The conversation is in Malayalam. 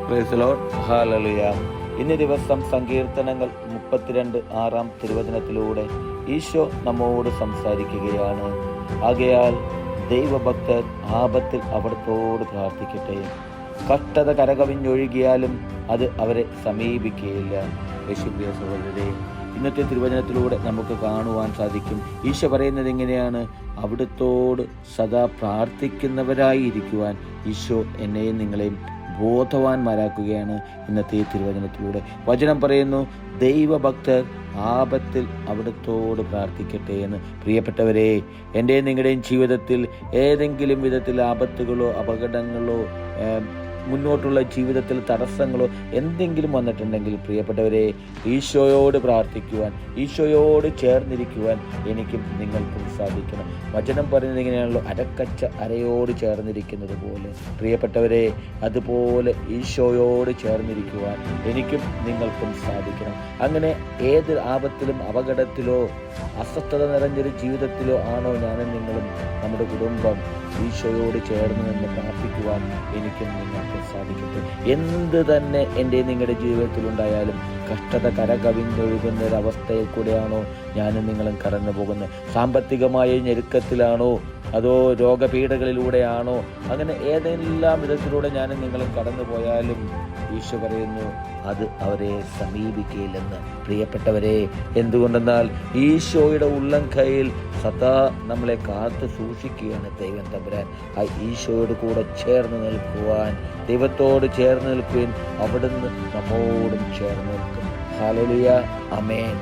Praise Lord. ഹല്ലേലൂയ. ഇന്ന് ദിവസം സങ്കീർത്തനങ്ങൾ 32 6 തിരുവചനത്തിലൂടെ ഈശോ നമ്മോട് സംസാരിക്കുകയാണ്. ആകയാൽ ദൈവഭക്തർ ആപത്തിൽ അവിടുത്തോട് പ്രാർത്ഥിക്കട്ടെ. കഷ്ടത കരകവിഞ്ഞൊഴുകിയാലും അത് അവരെ സമീപിക്കുകയില്ല. യേശുവിന്റെ സഹോദരരെ, ഇന്നത്തെ തിരുവചനത്തിലൂടെ നമുക്ക് കാണുവാൻ സാധിക്കും. ഈശോ പറയുന്നത് എങ്ങനെയാണ്? അവിടുത്തോട് സദാ പ്രാർത്ഥിക്കുന്നവരായി ഇരിക്കുവാൻ ഈശോ എന്നെയും നിങ്ങളെയും ബോധവാന്മാരാക്കുകയാണ്. ഇന്നത്തെ തിരുവചനത്തിലൂടെ വചനം പറയുന്നു, ദൈവഭക്തർ ആപത്തിൽ അവിടുത്തോട് പ്രാർത്ഥിക്കട്ടെ എന്ന്. പ്രിയപ്പെട്ടവരെ, എൻ്റെയും നിങ്ങളുടെയും ജീവിതത്തിൽ ഏതെങ്കിലും വിധത്തിൽ ആപത്തുകളോ അപകടങ്ങളോ മുന്നോട്ടുള്ള ജീവിതത്തിൽ തടസ്സങ്ങളോ എന്തെങ്കിലും വന്നിട്ടുണ്ടെങ്കിൽ, പ്രിയപ്പെട്ടവരെ, ഈശോയോട് പ്രാർത്ഥിക്കുവാൻ, ഈശോയോട് ചേർന്നിരിക്കുവാൻ എനിക്കും നിങ്ങൾക്കും സാധിക്കണം. വചനം പറയുന്നത് എങ്ങനെയാണല്ലോ, അരക്കച്ച അരയോട് ചേർന്നിരിക്കുന്നത് പോലെ. പ്രിയപ്പെട്ടവരെ, അതുപോലെ ഈശോയോട് ചേർന്നിരിക്കുവാൻ എനിക്കും നിങ്ങൾക്കും സാധിക്കണം. അങ്ങനെ ഏത് ആപത്തിലും അപകടത്തിലോ അസ്വസ്ഥത നിറഞ്ഞൊരു ജീവിതത്തിലോ ആണോ ഞാനും നിങ്ങളും, നമ്മുടെ കുടുംബം ഈശോയോട് ചേർന്ന് നിന്ന് പ്രാർത്ഥിക്കുവാൻ എനിക്കും നിങ്ങൾക്കും സാധിക്കട്ടെ. എന്ത് തന്നെ എൻ്റെ നിങ്ങളുടെ ജീവിതത്തിൽ ഉണ്ടായാലും, കഷ്ടത കരകവിഞ്ഞൊഴുകുന്ന ഒരവസ്ഥയിൽ കൂടെയാണോ ഞാനും നിങ്ങളും കടന്നു പോകുന്നത്? സാമ്പത്തികമായ ഞെരുക്കത്തിലാണോ, അതോ രോഗപീഠകളിലൂടെയാണോ? അങ്ങനെ ഏതെല്ലാം വിധത്തിലൂടെ ഞാനും നിങ്ങളും കടന്നു പോയാലും ഈശോ പറയുന്നു, അത് അവരെ സമീപിക്കുകയില്ലെന്ന്. പ്രിയപ്പെട്ടവരെ, എന്തുകൊണ്ടെന്നാൽ ഈശോയുടെ ഉള്ളം കയ്യിൽ സദാ നമ്മളെ കാത്തു സൂക്ഷിക്കുകയാണ് ദൈവം തമ്പുരാൻ. ആ ഈശോയോട് കൂടെ ചേർന്ന് നിൽക്കുവാൻ, ദൈവത്തോട് ചേർന്ന് നിൽക്കുവാൻ, അവിടുന്ന് നമ്മോടും ചേർന്ന് നിൽക്കും. ഹല്ലേലൂയ. ആമേൻ.